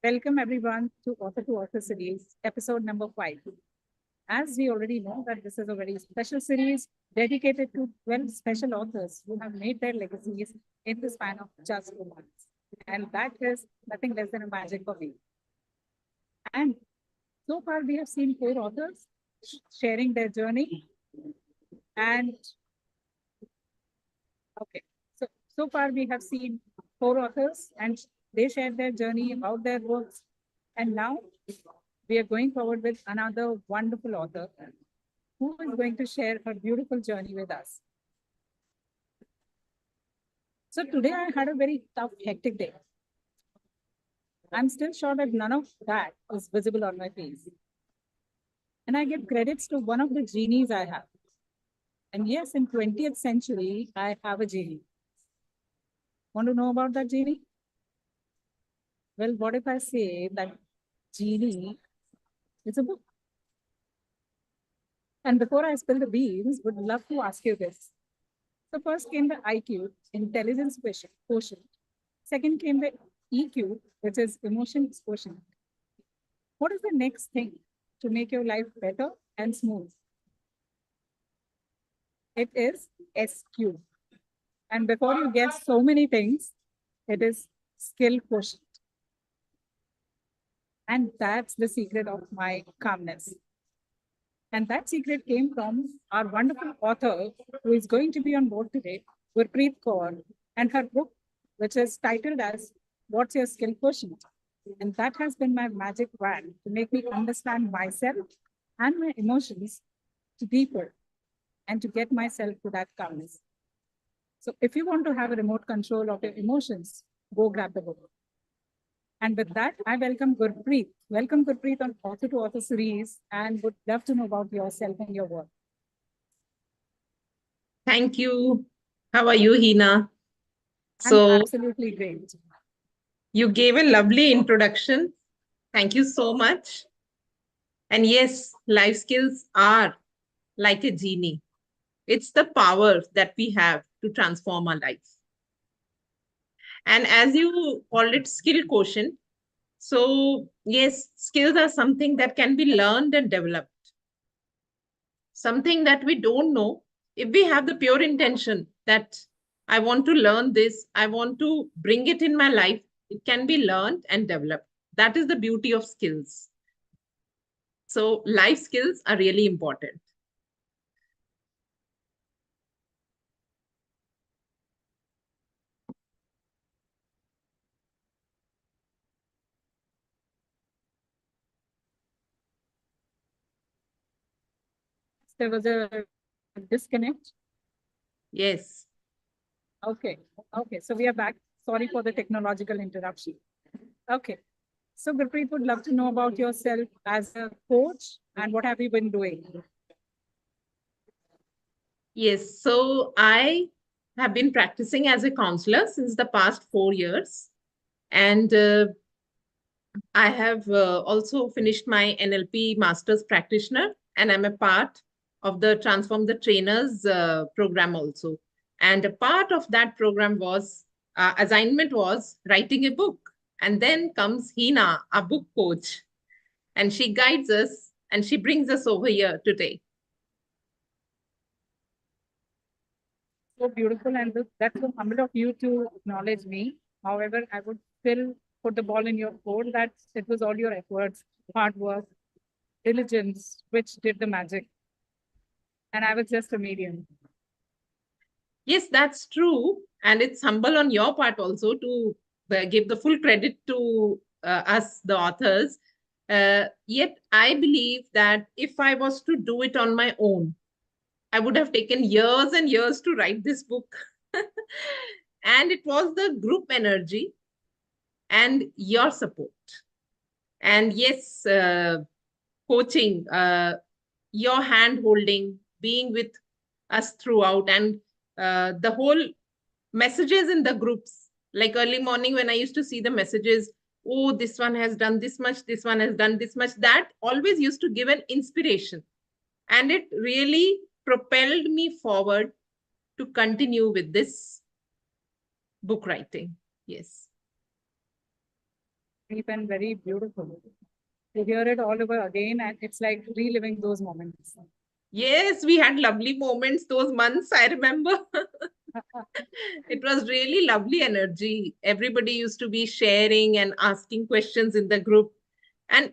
Welcome everyone to Author series, episode number 5. As we already know that this is a very special series dedicated to 12 special authors who have made their legacies in the span of just 2 months. And that is nothing less than a magic for me. And so far we have seen 4 authors sharing their journey. And okay, so far we have seen 4 authors and they shared their journey about their works. And now we are going forward with another wonderful author who is going to share her beautiful journey with us. So today I had a very tough, hectic day. I'm still sure that none of that is visible on my face. And I give credits to one of the genies I have. And yes, in 20th century, I have a genie. Want to know about that genie? Well, what if I say that genie is a book? And before I spill the beans, would love to ask you this. So first came the IQ, intelligence quotient. Second came the EQ, which is emotions quotient. What is the next thing to make your life better and smooth? It is SQ. And before you guess so many things, it is skill quotient. And that's the secret of my calmness. And that secret came from our wonderful author who is going to be on board today, Gurpreet Kaur, and her book, which is titled as What's Your Skill Quotient? And that has been my magic wand to make me understand myself and my emotions deeper and to get myself to that calmness. So if you want to have a remote control of your emotions, go grab the book. And with that, I welcome Gurpreet. Welcome, Gurpreet, on Author series, and would love to know about yourself and your work. Thank you. How are you, Hina? I'm So absolutely great. you gave a lovely introduction. Thank you so much. And yes, life skills are like a genie. It's the power that we have to transform our life. And as you called it skill quotient, so yes, skills are something that can be learned and developed. Something that we don't know. If we have the pure intention that I want to learn this, I want to bring it in my life, it can be learned and developed. That is the beauty of skills. So life skills are really important. There was a disconnect. Yes. Okay. Okay. So we are back. Sorry for the technological interruption. Okay. So Gurpreet would love to know about yourself as a coach and what have you been doing? Yes. So I have been practicing as a counselor since the past 4 years. And I have also finished my NLP Master's Practitioner, and I'm a part of the Transform the Trainers program also. And a part of that program was assignment was writing a book. And then comes Hina, a book coach, and she guides us and she brings us over here today. So beautiful, and that's so humble of you to acknowledge me. However, I would still put the ball in your court that it was all your efforts, hard work, diligence, which did the magic. And I was just a medium. Yes, that's true. And it's humble on your part also to give the full credit to us, the authors. Yet, I believe that if I was to do it on my own, I would have taken years and years to write this book. And it was the group energy and your support. And yes, coaching, your hand holding, being with us throughout, and the whole messages in the groups. Like early morning, when I used to see the messages, oh, this one has done this much, this one has done this much, that always used to give an inspiration. And it really propelled me forward to continue with this book writing. Yes. deep and very beautiful. To hear it all over again, and it's like reliving those moments. Yes, we had lovely moments those months, I remember. It was really lovely energy. Everybody used to be sharing and asking questions in the group. And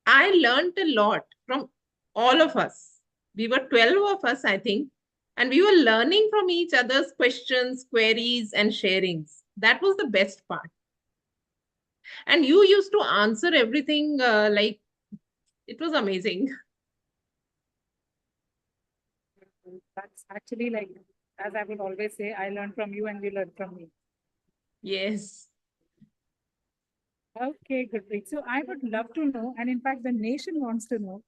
I learned a lot from all of us. We were 12 of us, I think. And we were learning from each other's questions, queries, and sharings. That was the best part. And you used to answer everything like it was amazing. That's actually like, as I would always say, I learned from you and you learned from me. Yes. Okay, Gurpreet. So I would love to know, and in fact, the nation wants to know,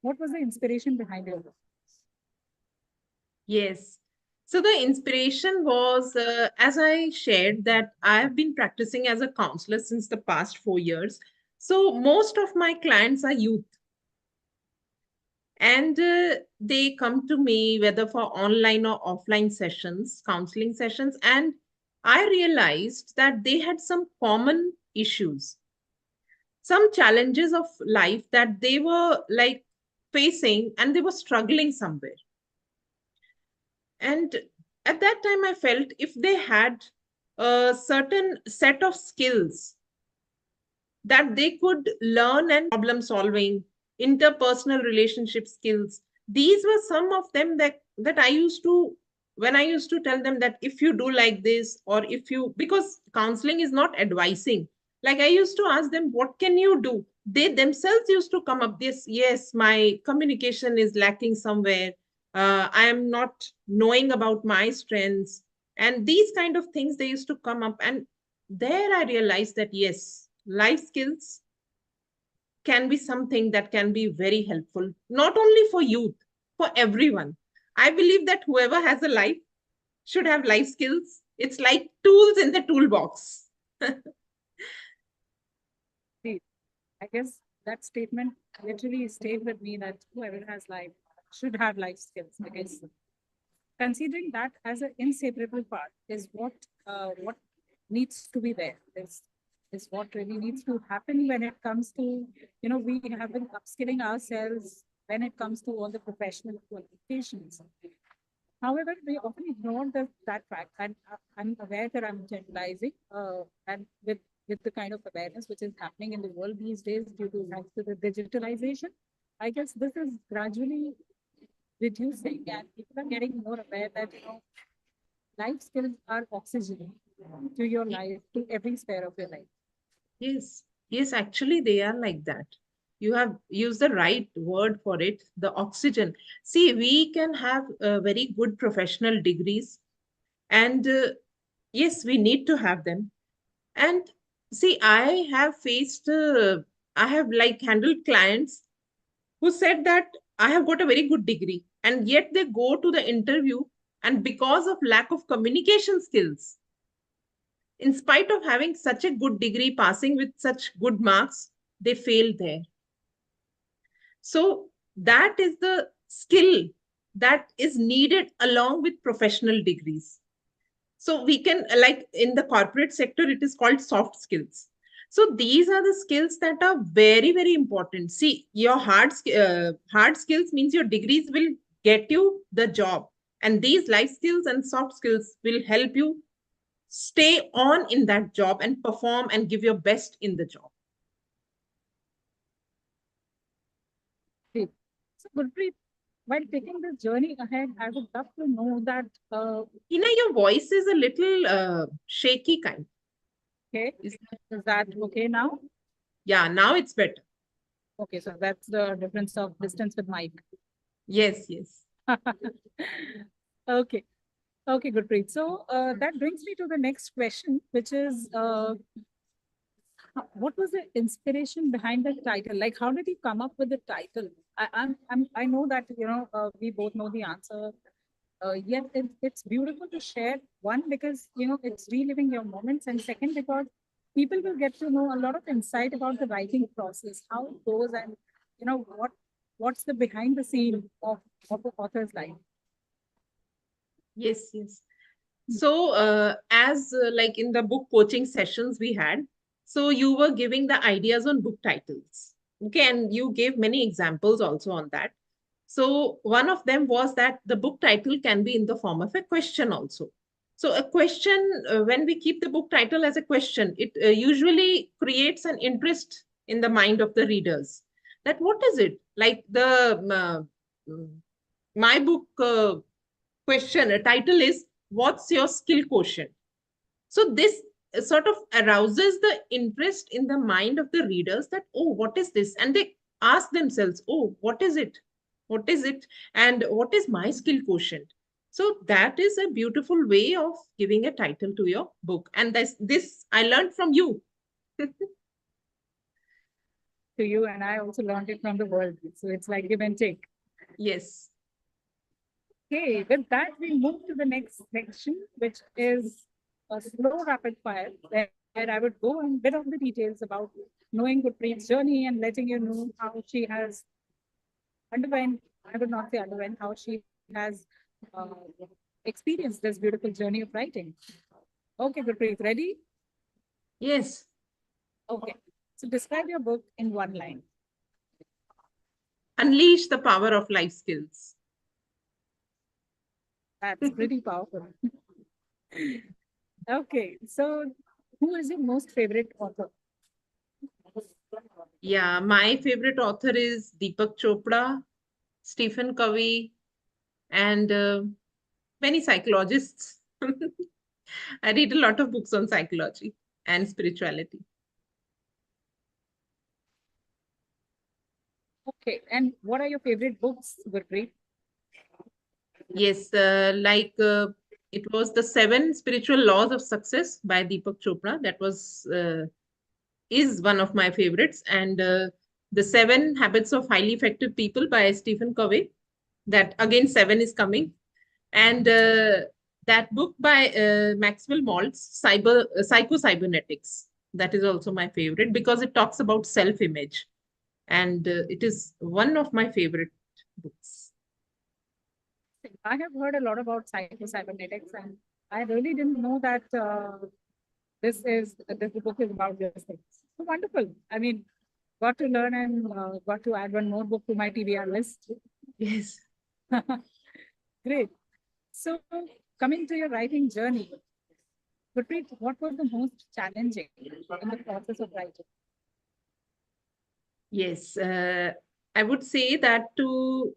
what was the inspiration behind your book? Yes. So the inspiration was, as I shared, that I have been practicing as a counselor since the past 4 years. So most of my clients are youth, and they come to me whether for online or offline sessions, counseling sessions, and I realized that they had some common issues, some challenges of life that they were like facing, and they were struggling somewhere. And at that time, I felt if they had a certain set of skills that they could learn and problem solving, interpersonal relationship skills, these were some of them that I used to, when I used to tell them that if you do like this, or if you, because counseling is not advising, like I used to ask them, what can you do? They themselves used to come up this, yes, my communication is lacking somewhere, I am not knowing about my strengths, and these kind of things they used to come up. And there I realized that yes, life skills can be something that can be very helpful, not only for youth, for everyone. I believe that whoever has a life should have life skills. It's like tools in the toolbox. See, I guess that statement literally stayed with me that whoever has life should have life skills, because considering that as an inseparable part is what needs to be there, is what really needs to happen when it comes to, we have been upskilling ourselves when it comes to all the professional qualifications. However, we often ignore that fact, and I'm aware that I'm generalizing, and with the kind of awareness which is happening in the world these days due to thanks to the digitalization, I guess this is gradually reducing, and people are getting more aware that life skills are oxygen to your life, to every sphere of your life. Yes, yes, actually, they are like that. You have used the right word for it, the oxygen. See, we can have very good professional degrees, and yes, we need to have them. And see, I have like handled clients who said that I have got a very good degree, and yet they go to the interview, and because of lack of communication skills, in spite of having such a good degree, passing with such good marks, they fail there. So that is the skill that is needed along with professional degrees. So we can, like in the corporate sector, it is called soft skills. So these are the skills that are very, very important. See, your hard skills means your degrees will get you the job, and these life skills and soft skills will help you stay on in that job and perform and give your best in the job. Great. So, Gurpreet, while taking this journey ahead, I would love to know that, Ina, your voice is a little shaky kind. okay, Is is that okay now? Yeah, now it's better. Okay, so that's the difference of distance with mic. Yes, yes. Okay. Okay, Gurpreet. So that brings me to the next question, which is, what was the inspiration behind the title? Like, how did you come up with the title? I know that we both know the answer. Yet it's beautiful to share. One, because it's reliving your moments, and second, because people will get to know a lot of insight about the writing process, how it goes, and what's the behind the scene of the author's life. Yes, yes. So, as like in the book coaching sessions we had, So you were giving the ideas on book titles. Okay, and you gave many examples also on that. So one of them was that the book title can be in the form of a question also. So a question, when we keep the book title as a question, it usually creates an interest in the mind of the readers. That what is it? Like mm, my book question, a title is What's Your Skill Quotient? So this sort of arouses the interest in the mind of the readers that, oh, what is this? And they ask themselves, oh, what is it? What is it? And what is my skill quotient? So that is a beautiful way of giving a title to your book. And this I learned from you. To you, and I also learned it from the world. So it's like give and take. Yes. Okay, with that, we move to the next section, which is a slow rapid fire, where I would go in a bit of the details about knowing Gurpreet's journey and letting you know how she has underwent, I would not say underwent, how she has uh, experienced this beautiful journey of writing. Okay, Gurpreet, ready? Yes. Okay. So describe your book in one line. Unleash the power of life skills. That's pretty powerful. Okay, so who is your most favorite author? Yeah, my favorite author is Deepak Chopra, Stephen Covey, and many psychologists. I read a lot of books on psychology and spirituality. Okay, and what are your favorite books, Gurpreet? Yes, it was the Seven Spiritual Laws of Success by Deepak Chopra. That was is one of my favorites, and the Seven Habits of Highly Effective People by Stephen Covey. That again, seven is coming, and that book by Maxwell Maltz, Psycho Cybernetics. That is also my favorite because it talks about self-image, and it is one of my favorite books. I have heard a lot about psycho-cybernetics, and I really didn't know that this book is about this thing. So wonderful. I mean, got to learn and got to add one more book to my TBR list. Yes. Great. So coming to your writing journey, Gurpreet, what was the most challenging in the process of writing? Yes, I would say that to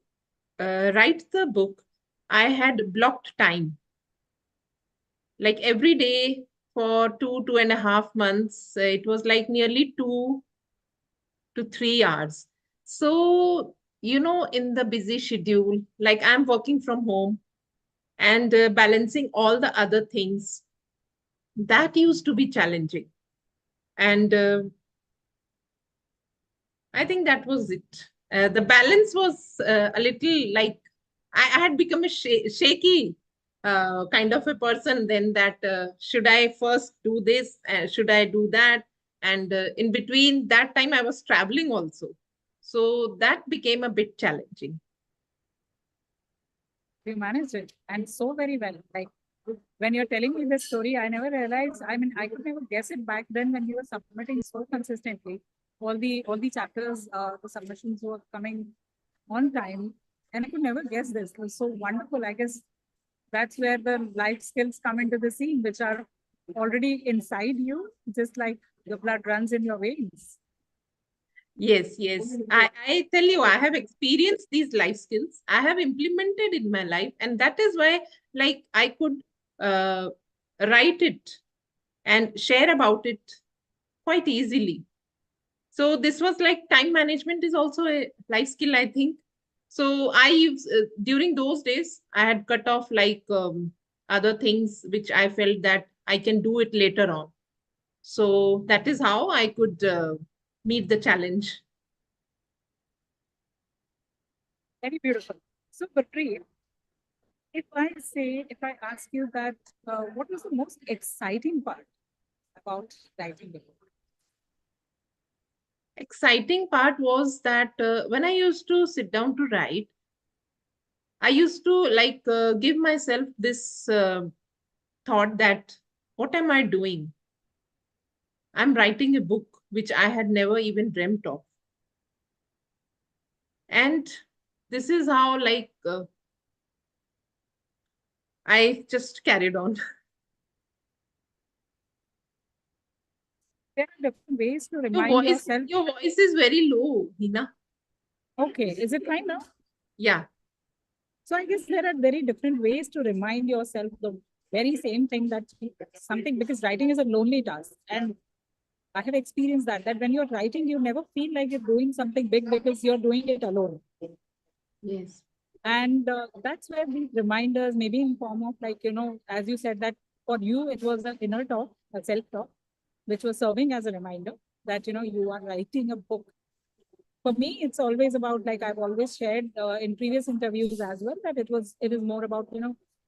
write the book, I had blocked time. Like every day for 2.5 months, it was like nearly 2 to 3 hours. So, in the busy schedule, like I'm working from home and balancing all the other things, that used to be challenging. And I think that was it. The balance was a little like I had become a shaky kind of a person then that should I first do this? Should I do that? And in between that time, I was traveling also. So that became a bit challenging. You managed it and so very well. Like when you're telling me this story, I never realized. I mean, I could never guess it back then when you were submitting so consistently. All the chapters, the submissions were coming on time, and I could never guess this. It was so wonderful. I guess that's where the life skills come into the scene, which are already inside you, just like the blood runs in your veins. Yes, yes. I tell you, I have experienced these life skills. I have implemented in my life, and that is why, like, I could uh, write it and share about it quite easily. So this was like time management is also a life skill, I think. So I use during those days I had cut off like other things which I felt that I can do it later on. So that is how I could meet the challenge. Very beautiful. So, Gurpreet, if I ask you that, what was the most exciting part about writing the book? Exciting part was that when I used to sit down to write, I used to like give myself this thought that what am I doing? I'm writing a book which I had never even dreamt of. And this is how, like, I just carried on. There are different ways to Your remind voice, yourself. your voice is very low, Hina. Okay, is it fine now? Yeah. So I guess there are very different ways to remind yourself the very same thing, that something, because writing is a lonely task. And I have experienced that when you're writing, you never feel like you're doing something big because you're doing it alone. Yes. And that's where these reminders, maybe in form of, like, as you said, that for you, it was an inner talk, a self-talk, which was serving as a reminder that, you are writing a book. For me, it's always about, like I've always shared in previous interviews as well, that it is more about,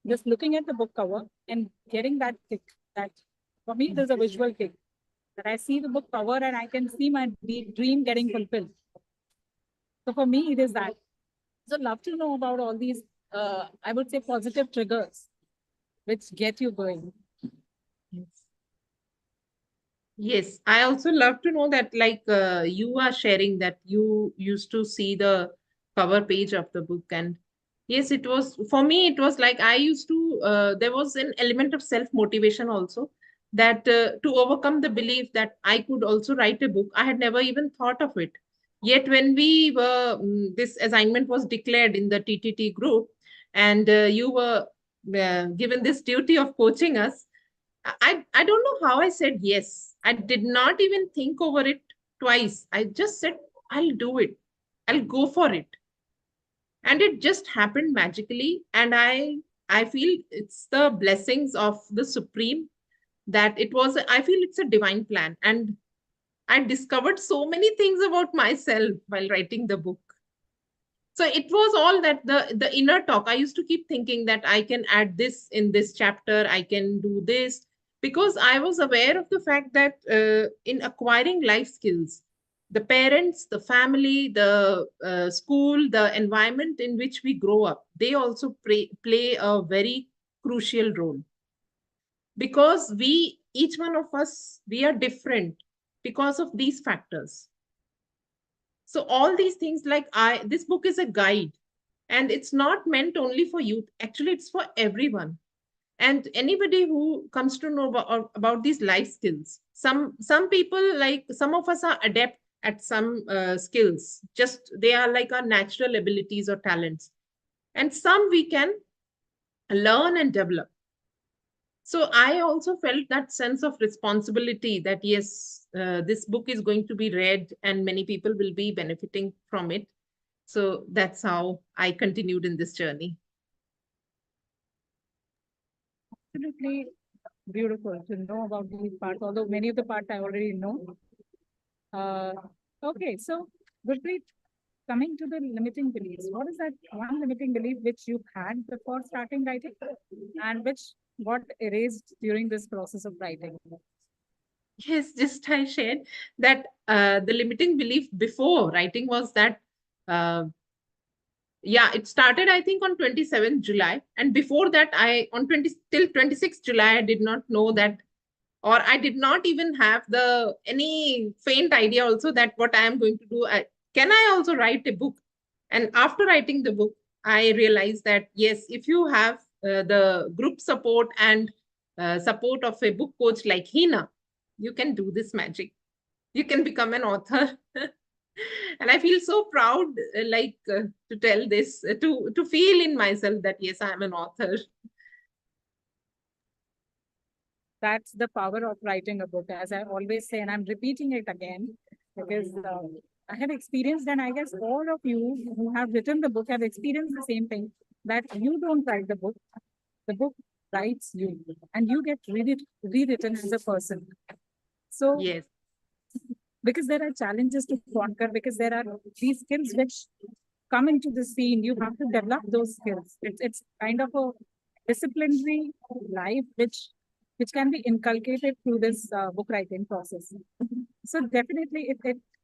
just looking at the book cover and getting that kick. That for me, there's a visual kick, that I see the book cover and I can see my dream getting fulfilled. So for me, it is that. So love to know about all these, I would say, positive triggers which get you going. Yes. Yes, I also love to know that, like, you are sharing that you used to see the cover page of the book. And yes, it was, for me, it was like I used to, there was an element of self-motivation also, that to overcome the belief that I could also write a book. I had never even thought of it. Yet when we were, this assignment was declared in the TTT group, and you were given this duty of coaching us, I don't know how I said yes. I did not even think over it twice. I just said, I'll do it. I'll go for it. And it just happened magically. And I feel it's the blessings of the Supreme, that it was, I feel it's a divine plan. And I discovered so many things about myself while writing the book. So it was all that, the inner talk. I used to keep thinking that I can add this in this chapter, I can do this, because I was aware of the fact that in acquiring life skills, the parents, the family, the school, the environment in which we grow up, they also play a very crucial role, because we, each one of us, we are different because of these factors. So all these things, like, this book is a guide, and it's not meant only for youth. Actually, it's for everyone, and anybody who comes to know about these life skills. Some people, like some of us, are adept at some skills. Just they are like our natural abilities or talents, and some we can learn and develop. So I also felt that sense of responsibility, that yes, this book is going to be read and many people will be benefiting from it. So that's how I continued in this journey. Absolutely beautiful to know about these parts, although many of the parts I already know. Uh, okay, so Gurpreet, coming to the limiting beliefs, what is that one limiting belief which you had before starting writing and which got erased during this process of writing? Yes, just I shared that the limiting belief before writing was that, uh, yeah, it started, I think, on 27th July. And before that, I, on 20, till 26th July, I did not know that, or I did not even have the any faint idea also that what I am going to do. Can I also write a book? And after writing the book, I realized that yes, if you have the group support and support of a book coach like Hina, you can do this magic. You can become an author. And I feel so proud, to tell this, to feel in myself that yes, I am an author. That's the power of writing a book, as I always say, and I'm repeating it again because I have experienced, and I guess all of you who have written the book have experienced the same thing, that you don't write the book writes you, and you get rewritten as a person. So, Yes. because there are challenges to conquer, because there are these skills which come into the scene, you have to develop those skills. It's kind of a disciplinary life which can be inculcated through this book writing process. So definitely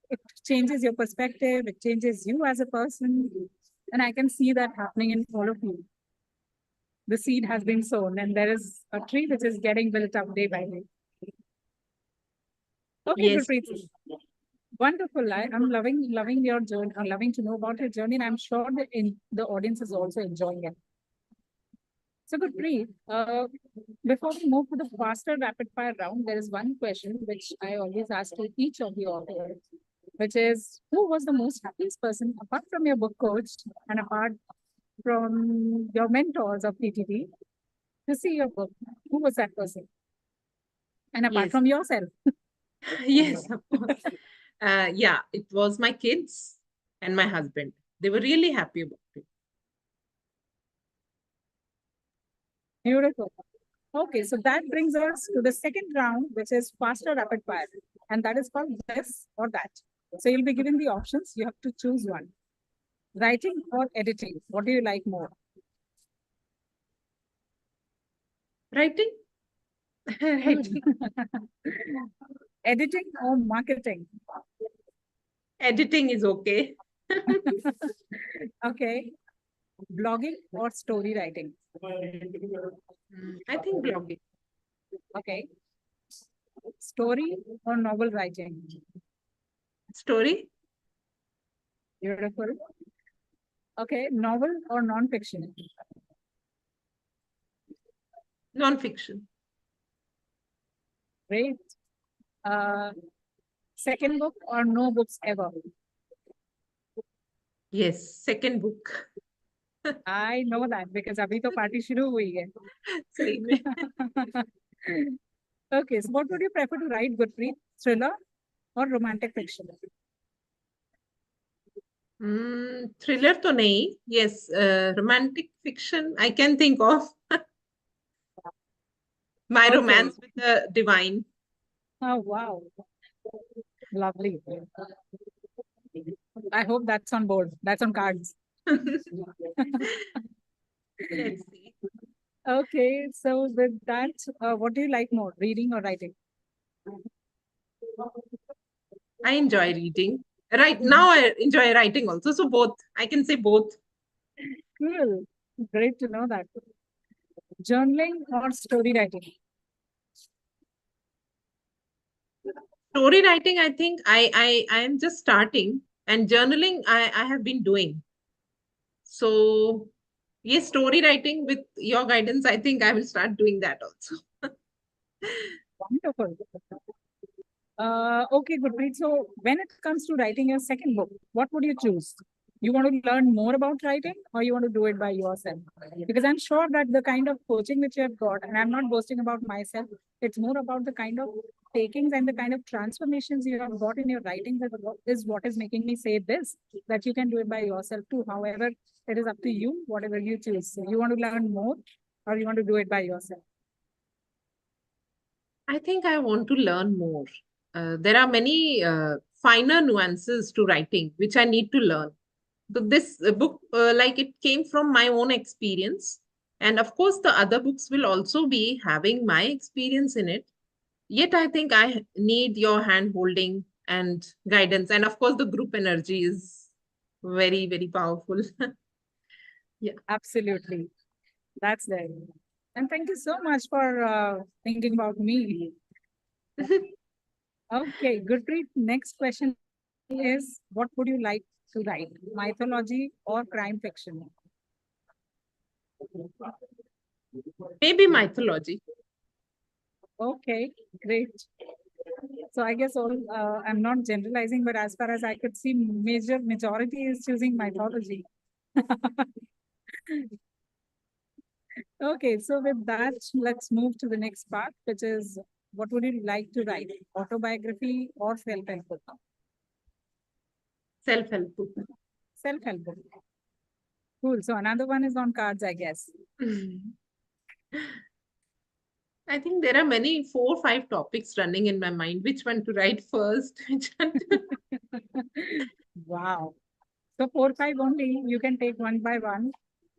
it changes your perspective, it changes you as a person. And I can see that happening in all of you. The seed has been sown and there is a tree which is getting built up day by day. Okay, Yes. Gurpreet. Wonderful. I'm loving your journey. I'm loving to know about your journey, and I'm sure that the audience is also enjoying it. So, Gurpreet, before we move to the faster rapid fire round, there is one question which I always ask to each of the authors, which is, who was the most happiest person apart from your book coach and apart from your mentors of PTT to see your book? Who was that person? And apart Yes. from yourself? Yes, of course. Yeah, it was my kids and my husband. They were really happy about it. Beautiful. Okay, so that brings us to the second round, which is faster rapid fire. And that is called this or that. So you'll be given the options. You have to choose one. Writing or editing? What do you like more? Writing? Writing. Editing or marketing? Editing is okay. Okay. Blogging or story writing? I think blogging. Okay. Story or novel writing? Story? Beautiful. Okay. Novel or non-fiction? Non-fiction. Great. Uh, second book or no books ever? Yes, second book. I know that because अभी तो party शुरू हुई है. सही में. Okay, so what would you prefer to write, Gurpreet? Thriller or romantic fiction? Thriller तो नहीं. Yes, romantic fiction I can think of. My Okay. romance with the divine. Oh, wow. Lovely. I hope that's on board. That's on cards. Let's see. Okay, so with that, what do you like more, reading or writing? I enjoy reading. Right now, I enjoy writing also. So both. I can say both. Cool. Great to know that. Journaling or story writing? Story writing, I think I am just starting, and journaling I have been doing. So yes, story writing with your guidance, I think I will start doing that also. Wonderful. Okay, Gurpreet. So when it comes to writing your second book, what would you choose? You want to learn more about writing or you want to do it by yourself? Because I'm sure that the kind of coaching which you have got, and I'm not boasting about myself, it's more about the kind of takings and the kind of transformations you have got in your writing that is what is making me say this, that you can do it by yourself too. However, it is up to you, whatever you choose. So you want to learn more or you want to do it by yourself? I think I want to learn more. There are many finer nuances to writing which I need to learn. So this book, like it came from my own experience, and of course, the other books will also be having my experience in it. Yet, I think I need your hand holding and guidance, and of course, the group energy is very, very powerful. Yeah. Absolutely. That's there. And thank you so much for thinking about me. Okay, Gurpreet, next question is what would you like to write? Mythology or crime fiction? Maybe mythology. Okay, great. So I guess all I'm not generalizing, but as far as I could see, majority is choosing mythology. Okay, so with that, let's move to the next part, which is what would you like to write? Autobiography or self-help book? Self-help book. Self-help book. Cool. So another one is on cards, I guess. I think there are many 4 or 5 topics running in my mind. Which one to write first? Which one to... Wow. So 4, 5 only. You can take one by one,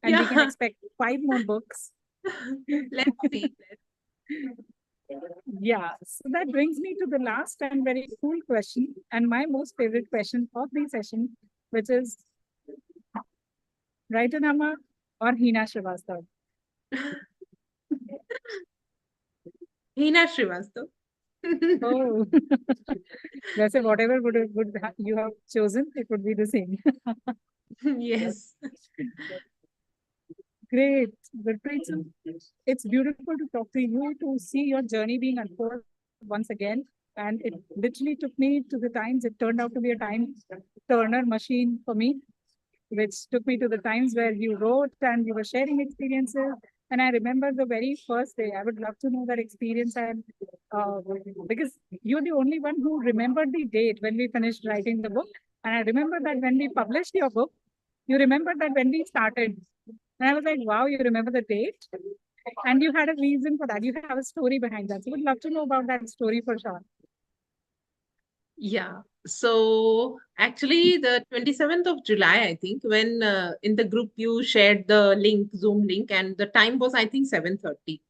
and we can Yeah. expect 5 more books. Let's see. Yeah. So that brings me to the last and very cool question, and my most favorite question of the session, which is Raitanama or Hina Srivastava? Hina Srivastava. Oh, वैसे whatever you have chosen, it would be the same. Yes. Great, Gurpreet. So it's beautiful to talk to you, to see your journey being unfolded once again. And it literally took me to the times, it turned out to be a time turner machine for me, which took me to the times where you wrote and you were sharing experiences. And I remember the very first day. I would love to know that experience, and because you're the only one who remembered the date when we finished writing the book. And I remember that when we published your book, you remember that when we started. And I was like, wow, you remember the date? And you had a reason for that. You have a story behind that. So we'd love to know about that story for sure. Yeah. So actually, the 27th of July, I think, when in the group you shared the link, Zoom link, and the time was, I think, 7:30.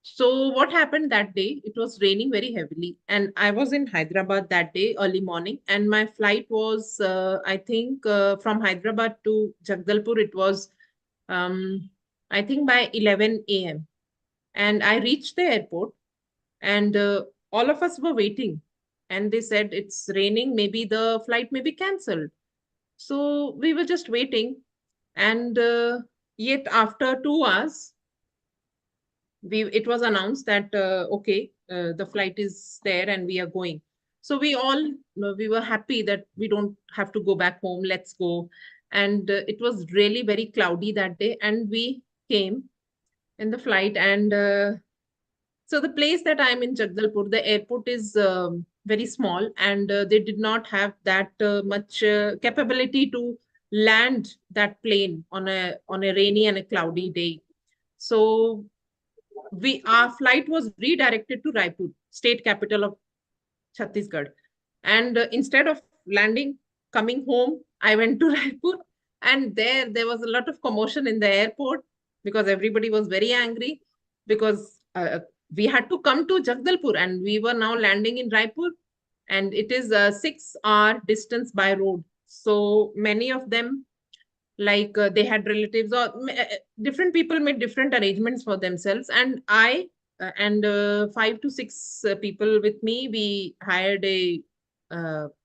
So what happened that day? It was raining very heavily, and I was in Hyderabad that day, early morning, and my flight was, I think, from Hyderabad to Jagdalpur. It was, I think, by 11 a.m. And I reached the airport, and all of us were waiting. And they said it's raining, maybe the flight may be cancelled. So we were just waiting, and yet after 2 hours, we it was announced that okay, the flight is there and we are going. So we all we were happy that we don't have to go back home. Let's go. And it was really very cloudy that day, and we came in the flight. And so the place that I'm in, Jagdalpur, the airport is very small, and they did not have that much capability to land that plane on a rainy and a cloudy day. So we our flight was redirected to Raipur, state capital of Chhattisgarh. And instead of landing, coming home, I went to Raipur, and there was a lot of commotion in the airport because everybody was very angry because we had to come to Jagdalpur and we were now landing in Raipur, and it is a 6 hour distance by road. So many of them, like they had relatives, or different people made different arrangements for themselves. And I and 5 to 6 people with me, we hired a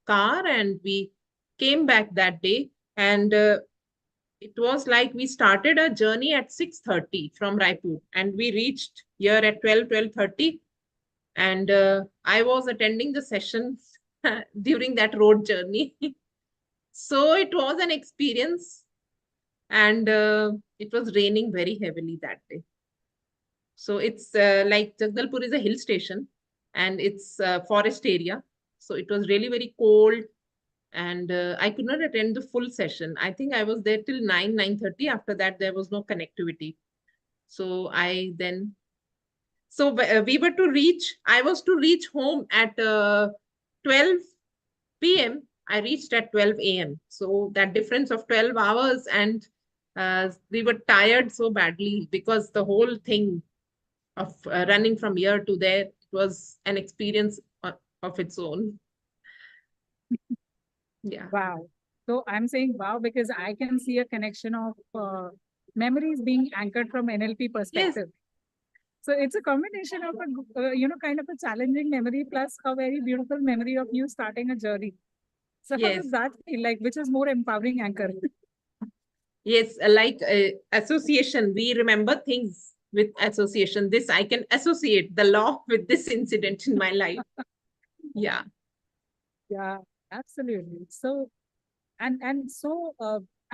car and we came back that day. And it was like we started a journey at 6:30 from Raipur, and we reached here at 12:30. And I was attending the sessions during that road journey. So it was an experience, and it was raining very heavily that day. So it's like Jagdalpur is a hill station, and it's a forest area. So it was really very cold, and I could not attend the full session. I think I was there till 9:30. After that, there was no connectivity. So I then, so we were to reach, I was to reach home at 12 p.m. I reached at 12 a.m. So that difference of 12 hours, and we were tired so badly because the whole thing of running from here to there, it was an experience of its own. Yeah. Wow. So I'm saying wow because I can see a connection of memories being anchored from NLP Yes. perspective. So it's a combination of a kind of a challenging memory plus a very beautiful memory of you starting a journey. So how does Yes. that feel like? Which is more empowering anchor? Yes. Like association, we remember things with association. This I can associate the law with this incident in my life. Yeah. Yeah, absolutely. So I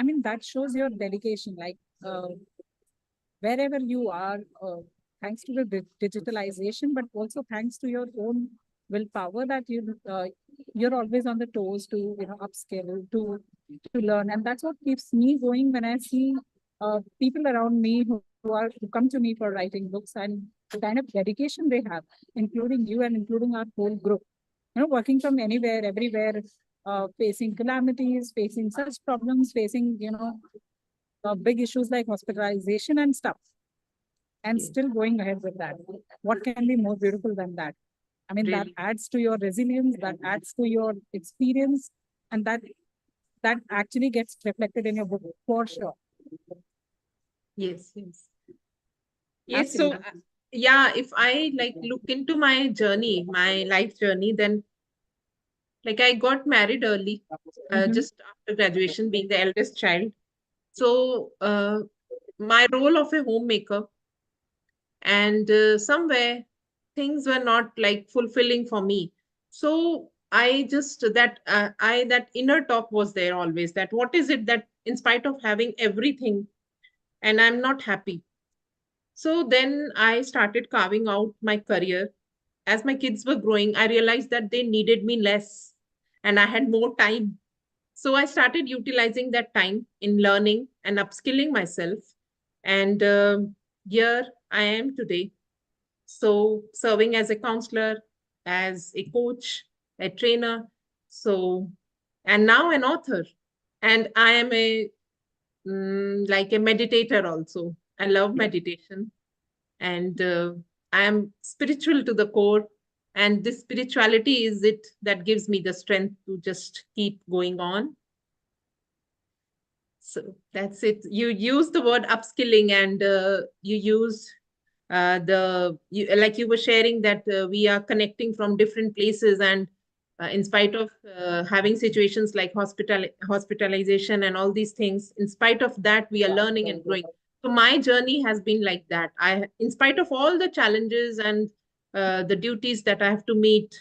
mean that shows your dedication. Like wherever you are, thanks to the digitalization, but also thanks to your own willpower that you're always on the toes to upskill to learn, and that's what keeps me going when I see people around me who come to me for writing books and the kind of dedication they have, including you and including our whole group. Working from anywhere, everywhere, facing calamities, facing such problems, facing big issues like hospitalization and stuff, and Yes. still going ahead with that. What can be more beautiful than that? I mean, that Really. adds to your resilience, that adds to your experience, and that actually gets reflected in your book for sure. Yes. Yes. Yes. So Absolutely. yeah, if I like look into my journey, my life journey, then like I got married early, Mhm. just after graduation, being the eldest child. So my role of a homemaker, and somewhere things were not like fulfilling for me. So I just that inner talk was there always, that what is it that in spite of having everything and I'm not happy. So then I started carving out my career. As my kids were growing, I realized that they needed me less and I had more time. So I started utilizing that time in learning and upskilling myself. And here I am today. So serving as a counselor, as a coach, a trainer. So, and now an author. And I am like a meditator also. I love meditation, and I am spiritual to the core. And this spirituality is it that gives me the strength to just keep going on. So that's it. You use the word upskilling, and you use like you were sharing that we are connecting from different places, and in spite of having situations like hospitalization and all these things, in spite of that, we are learning and growing. So my journey has been like that. In spite of all the challenges and the duties that I have to meet,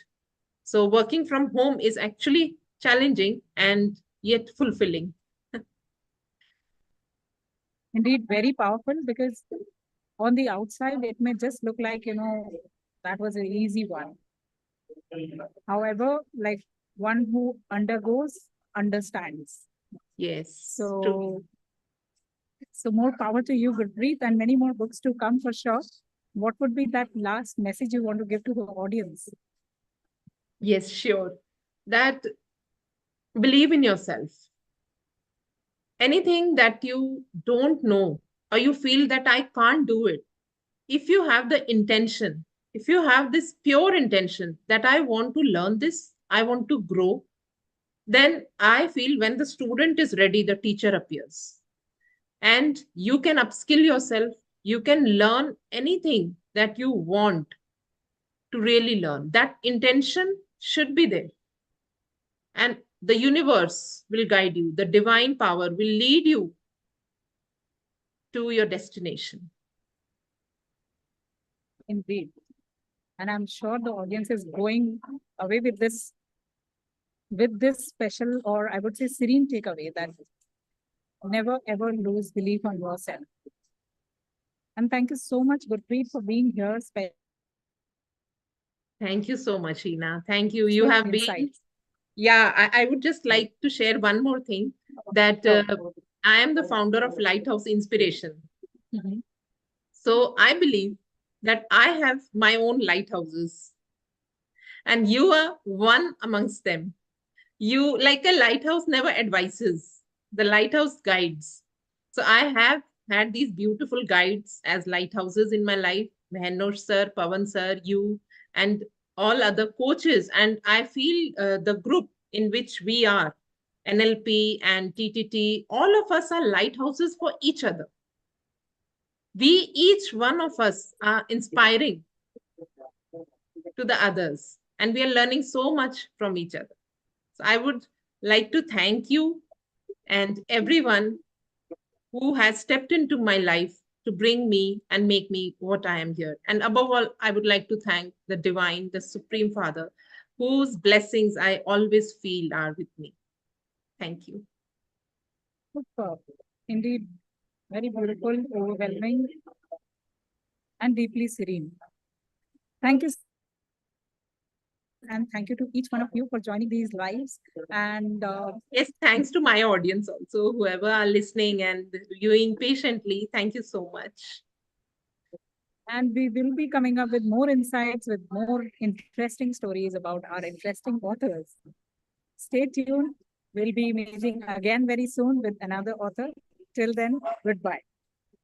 so working from home is actually challenging and yet fulfilling. Indeed, very powerful, because on the outside, it may just look like, that was an easy one. However, like, one who undergoes understands. Yes, true. So more power to you, Gurpreet, and many more books to come for sure. What would be that last message you want to give to the audience? Yes, sure. That believe in yourself. Anything that you don't know or you feel that I can't do it, if you have the intention, if you have this pure intention that I want to learn this, I want to grow, then I feel when the student is ready, the teacher appears. And you can upskill yourself, you can learn anything that you want to really learn. That intention should be there. And the universe will guide you, the divine power will lead you to your destination. Indeed. And I'm sure the audience is going away with this special, or I would say serene takeaway, that never ever lose belief on yourself. And thank you so much, Gurpreet, for being here. Thank you so much, Ina. Thank you. You Special have been, insights. yeah, I would just like to share one more thing, that Sure. I am the founder of Lighthouse Inspiration. Mhm. So I believe that I have my own lighthouses, and you are one amongst them. You, like a lighthouse, never advises, the lighthouse guides. So I have had these beautiful guides as lighthouses in my life: Mehnosh sir, Pawan sir, you, and all other coaches. And I feel the group in which we are, NLP and TTT, all of us are lighthouses for each other. We, each one of us, are inspiring to the others, and we are learning so much from each other. So I would like to thank you and everyone who has stepped into my life to bring me and make me what I am here. And above all, I would like to thank the divine, the Supreme Father, whose blessings I always feel are with me. Thank you. Superb. Indeed, very beautiful, overwhelming, and deeply serene. Thank you, and thank you to each one of you for joining these lives. And Yes, thanks to my audience also, whoever are listening and viewing patiently. Thank you so much. we will be coming up with more insights, with more interesting stories about our interesting authors. Stay tuned. We'll be meeting again very soon with another author. Till then, goodbye.